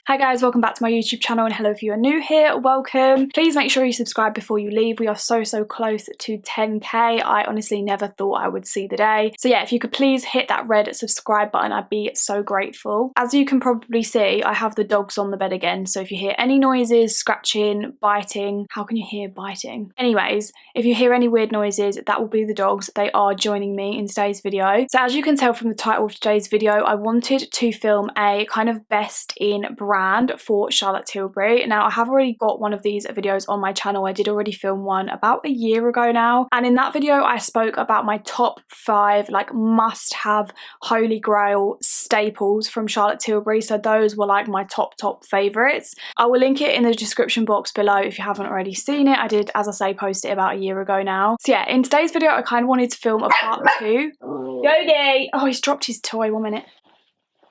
Hi guys, welcome back to my YouTube channel, and hello if you are new here, welcome. Please make sure you subscribe before you leave. We are so close to 10k. I honestly never thought I would see the day. So yeah, if you could please hit that red subscribe button, I'd be so grateful. As you can probably see, I have the dogs on the bed again, so if you hear any noises, scratching, biting, how can you hear biting? Anyways, if you hear any weird noises, that will be the dogs. They are joining me in today's video. So as you can tell from the title of today's video, I wanted to film a kind of best in brand for Charlotte Tilbury. Now I have already got one of these videos on my channel. I did already film one about a year ago now, and in that video I spoke about my top 5 like must-have holy grail staples from Charlotte Tilbury. So those were like my top favorites. I will link it in the description box below if you haven't already seen it. I did, as I say, post it about a year ago now. So yeah, in today's video I kind of wanted to film a part 2. Yogi! Oh, he's dropped his toy, 1 minute.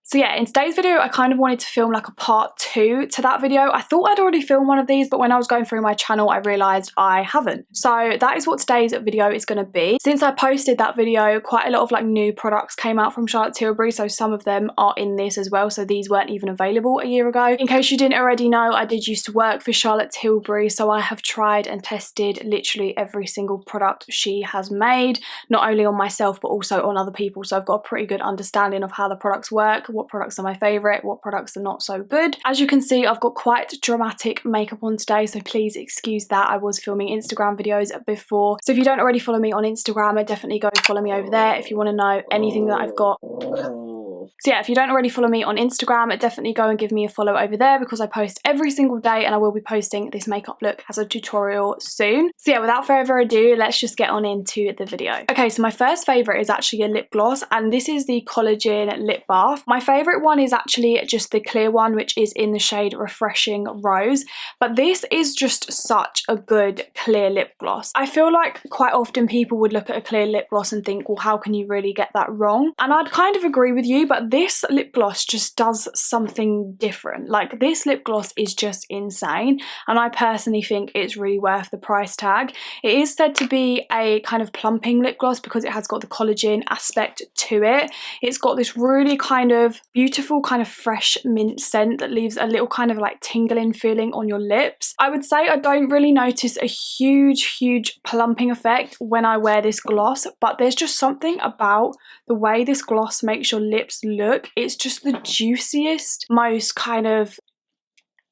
So yeah, in today's video, I kind of wanted to film like a part 2 to that video. I thought I'd already filmed one of these, but when I was going through my channel, I realised I haven't. So that is what today's video is going to be. Since I posted that video, quite a lot of like new products came out from Charlotte Tilbury, so some of them are in this as well. So these weren't even available a year ago. In case you didn't already know, I did used to work for Charlotte Tilbury, so I have tried and tested literally every single product she has made, not only on myself, but also on other people. So I've got a pretty good understanding of how the products work, what products are my favourite, what products are not so good. As you can see, I've got quite dramatic makeup on today, so please excuse that. I was filming Instagram videos before, so if you don't already follow me on Instagram, definitely go follow me over there if you want to know anything that I've got. So yeah, if you don't already follow me on Instagram, definitely go and give me a follow over there, because I post every single day and I will be posting this makeup look as a tutorial soon. So yeah, without further ado, let's just get on into the video. Okay, so my first favourite is actually a lip gloss, and this is the Collagen Lip Bath. My favourite one is actually just the clear one, which is in the shade Refreshing Rose, but this is just such a good clear lip gloss. I feel like quite often people would look at a clear lip gloss and think, well, how can you really get that wrong? And I'd kind of agree with you, but this lip gloss just does something different. Like, this lip gloss is just insane, and I personally think it's really worth the price tag. It is said to be a kind of plumping lip gloss because it has got the collagen aspect to it. It's got this really kind of beautiful kind of fresh mint scent that leaves a little kind of like tingling feeling on your lips. I would say I don't really notice a huge plumping effect when I wear this gloss, but there's just something about the way this gloss makes your lips look. It's just the juiciest, most kind of,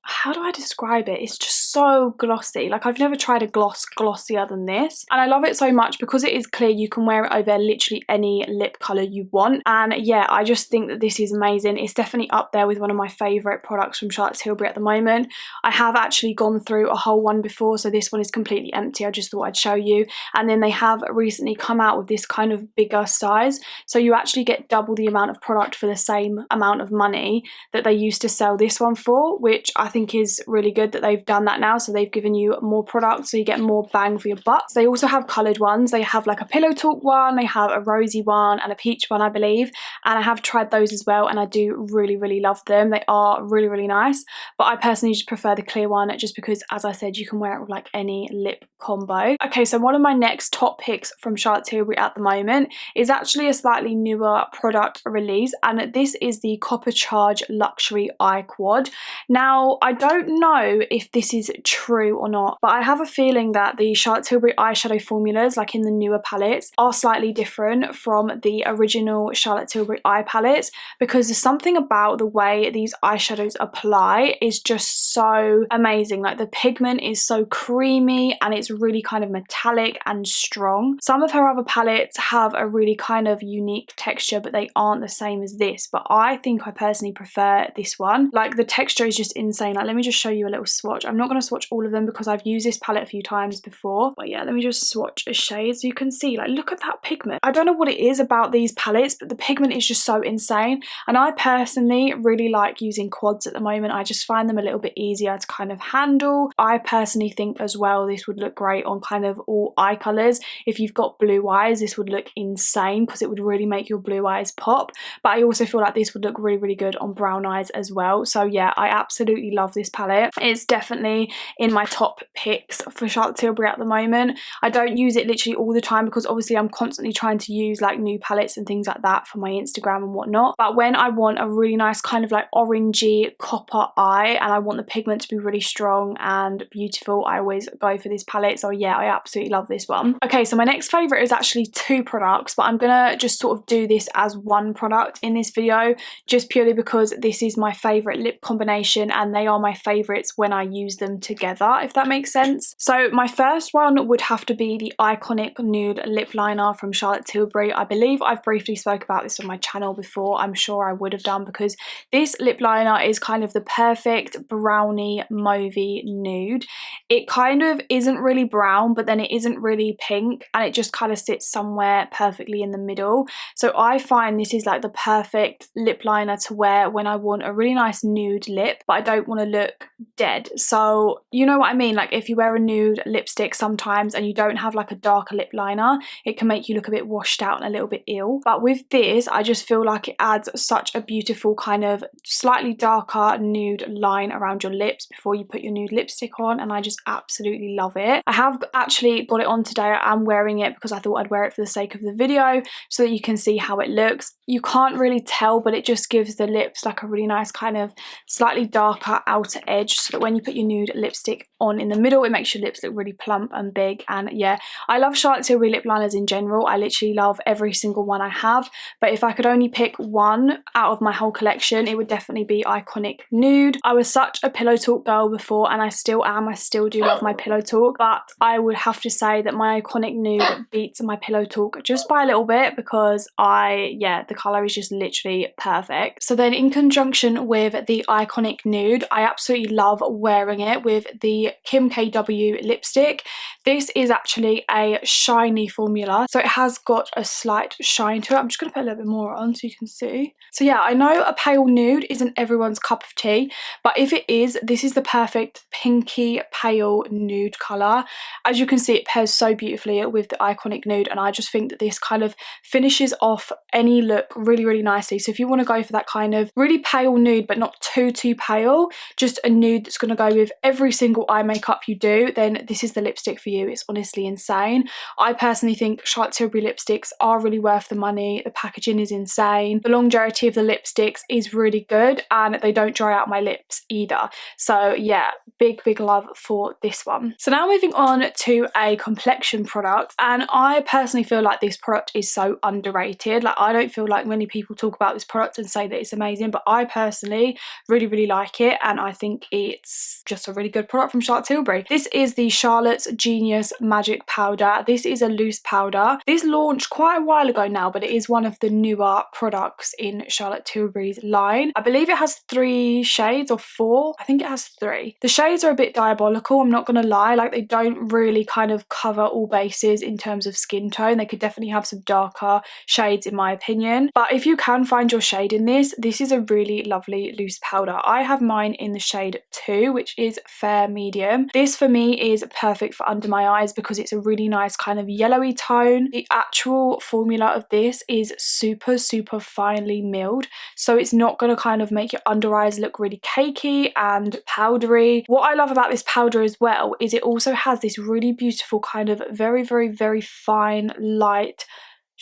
how do I describe it? It's just so glossy. Like, I've never tried a gloss glossier than this, and I love it so much because it is clear. You can wear it over literally any lip colour you want, and yeah, I just think that this is amazing. It's definitely up there with one of my favourite products from Charlotte Tilbury at the moment. I have actually gone through a whole one before, so this one is completely empty. I just thought I'd show you. And then they have recently come out with this kind of bigger size, so you actually get double the amount of product for the same amount of money that they used to sell this one for, which I think is really good that they've done that now. So they've given you more product, so you get more bang for your buck. They also have coloured ones. They have like a pillow talk one, they have a rosy one and a peach one, I believe, and I have tried those as well, and I do really love them. They are really nice, but I personally just prefer the clear one, just because, as I said, you can wear it with like any lip combo. Okay, so one of my next top picks from Charlotte Tilbury at the moment is actually a slightly newer product release, and this is the Copper Charge Luxury Eye Quad. Now, I don't know if this is true or not, but I have a feeling that the Charlotte Tilbury eyeshadow formulas, like in the newer palettes, are slightly different from the original Charlotte Tilbury eye palettes, because there's something about the way these eyeshadows apply is just so amazing. Like, the pigment is so creamy and it's really kind of metallic and strong. Some of her other palettes have a really kind of unique texture, but they aren't the same as this, but I think I personally prefer this one. Like, the texture is just insane. Like, let me just show you a little swatch. I'm not going to swatch all of them because I've used this palette a few times before, but yeah, let me just swatch a shade so you can see. Like, look at that pigment. I don't know what it is about these palettes, but the pigment is just so insane, and I personally really like using quads at the moment. I just find them a little bit easier to kind of handle. I personally think as well this would look great on kind of all eye colours. If you've got blue eyes, this would look insane because it would really make your blue eyes pop, but I also feel like this would look really good on brown eyes as well. So yeah, I absolutely love this palette. It's definitely in my top picks for Charlotte Tilbury at the moment. I don't use it literally all the time because obviously I'm constantly trying to use like new palettes and things like that for my Instagram and whatnot. But when I want a really nice kind of like orangey copper eye and I want the pigment to be really strong and beautiful, I always go for this palette. So yeah, I absolutely love this one. Okay, so my next favourite is actually two products, but I'm gonna just sort of do this as one product in this video just purely because this is my favourite lip combination and they are my favourites when I use them together, if that makes sense. So my first one would have to be the iconic Nude Lip Liner from Charlotte Tilbury. I believe I've briefly spoke about this on my channel before. I'm sure I would have done, because this lip liner is kind of the perfect brownie mauvey nude. It kind of isn't really brown, but then it isn't really pink, and it just kind of sits somewhere perfectly in the middle. So I find this is like the perfect lip liner to wear when I want a really nice nude lip, but I don't want to look dead. So you know what I mean, like if you wear a nude lipstick sometimes and you don't have like a darker lip liner, it can make you look a bit washed out and a little bit ill. But with this, I just feel like it adds such a beautiful kind of slightly darker nude line around your lips before you put your nude lipstick on, and I just absolutely love it. I have actually got it on today. I am wearing it because I thought I'd wear it for the sake of the video so that you can see how it looks. You can't really tell, but it just gives the lips like a really nice kind of slightly darker outer edge, so that when you put your nude lipstick on in the middle, it makes your lips look really plump and big. And yeah, I love Charlotte Tilbury lip liners in general. I literally love every single one I have, but if I could only pick one out of my whole collection, it would definitely be Iconic Nude. I was such a Pillow Talk girl before, and I still am. I still do love my Pillow Talk, but I would have to say that my Iconic Nude beats my Pillow Talk just by a little bit, because yeah, the colour is just literally perfect. So then in conjunction with the Iconic Nude, I absolutely love wearing it with the Kim KW lipstick. This is actually a shiny formula, so it has got a slight shine to it. I'm just going to put a little bit more on so you can see. So yeah, I know a pale nude isn't everyone's cup of tea, but if it is, this is the perfect pinky pale nude colour. As you can see, it pairs so beautifully with the Iconic Nude, and I just think that this kind of finishes off any look really, really nicely. So if you want to go for that kind of really pale nude but not too pale, just a nude that's going to go with every single eye makeup you do, then this is the lipstick for you. It's honestly insane. I personally think Charlotte Tilbury lipsticks are really worth the money. The packaging is insane. The longevity of the lipsticks is really good, and they don't dry out my lips either. So yeah, big love for this one. So now moving on to a complexion product, and I personally feel like this product is so underrated. Like, I don't feel like many people talk about this product and say that it's amazing, but I personally really like it, and I think it's just a really good product from Charlotte Tilbury. This is the Charlotte's Genius Magic Powder. This is a loose powder. This launched quite a while ago now, but it is one of the newer products in Charlotte Tilbury's line. I believe it has 3 shades or 4. I think it has 3. The shades are a bit diabolical, I'm not gonna lie. Like, they don't really kind of cover all bases in terms of skin tone. They could definitely have some darker shades in my opinion, but if you can find your shade in this, this is a really lovely loose powder. I have mine in the shade 2, which is fair medium. This for me is perfect for under my eyes because it's a really nice kind of yellowy tone. The actual formula of this is super finely milled, so it's not going to kind of make your under eyes look really cakey and powdery. What I love about this powder as well is it also has this really beautiful kind of very fine light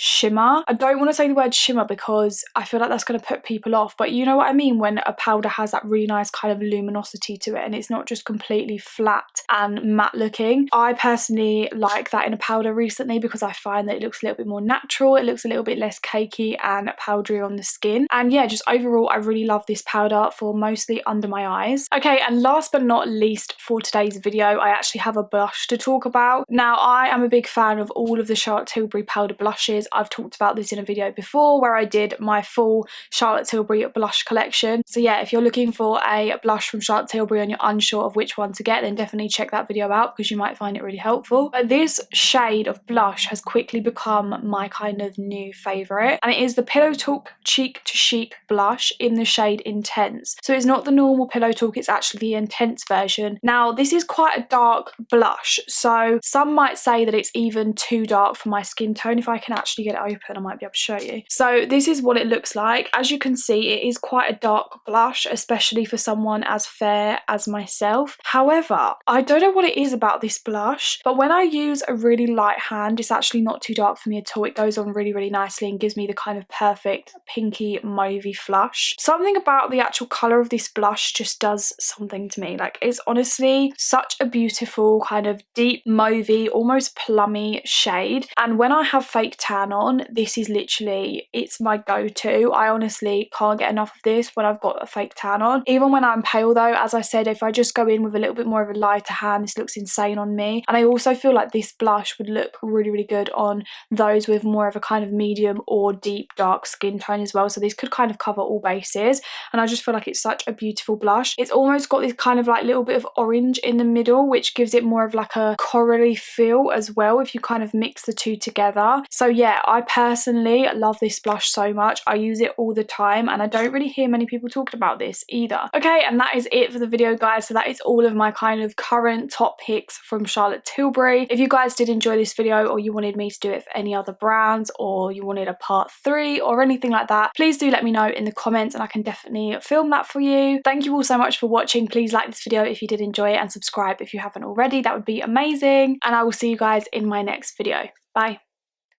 shimmer. I don't want to say the word shimmer because I feel like that's going to put people off, but you know what I mean when a powder has that really nice kind of luminosity to it and it's not just completely flat and matte looking. I personally like that in a powder recently because I find that it looks a little bit more natural, it looks a little bit less cakey and powdery on the skin, and yeah, just overall I really love this powder for mostly under my eyes. Okay, and last but not least for today's video, I actually have a blush to talk about. Now, I am a big fan of all of the Charlotte Tilbury powder blushes. I've talked about this in a video before where I did my full Charlotte Tilbury blush collection. So yeah, if you're looking for a blush from Charlotte Tilbury and you're unsure of which one to get, then definitely check that video out because you might find it really helpful. But this shade of blush has quickly become my kind of new favourite, and it is the Pillow Talk Cheek to Chic blush in the shade Intense. So it's not the normal Pillow Talk, it's actually the Intense version. Now, this is quite a dark blush, so some might say that it's even too dark for my skin tone, if I can actually actually get it open, I might be able to show you. So this is what it looks like. As you can see, it is quite a dark blush, especially for someone as fair as myself. However, I don't know what it is about this blush, but when I use a really light hand, it's actually not too dark for me at all. It goes on really, really nicely and gives me the kind of perfect pinky mauvey flush. Something about the actual colour of this blush just does something to me. Like, it's honestly such a beautiful kind of deep mauvey, almost plummy shade. And when I have fake tan on, this is literally, it's my go-to. I honestly can't get enough of this when I've got a fake tan on. Even when I'm pale though, as I said, if I just go in with a little bit more of a lighter hand, this looks insane on me. And I also feel like this blush would look really, really good on those with more of a kind of medium or deep dark skin tone as well. So this could kind of cover all bases. And I just feel like it's such a beautiful blush. It's almost got this kind of like little bit of orange in the middle, which gives it more of like a corally feel as well if you kind of mix the two together. So yeah, I personally love this blush so much. I use it all the time and I don't really hear many people talking about this either. Okay, and that is it for the video, guys. So that is all of my kind of current top picks from Charlotte Tilbury. If you guys did enjoy this video, or you wanted me to do it for any other brands, or you wanted a part 3 or anything like that, please do let me know in the comments and I can definitely film that for you. Thank you all so much for watching. Please like this video if you did enjoy it and subscribe if you haven't already. That would be amazing. And I will see you guys in my next video. Bye.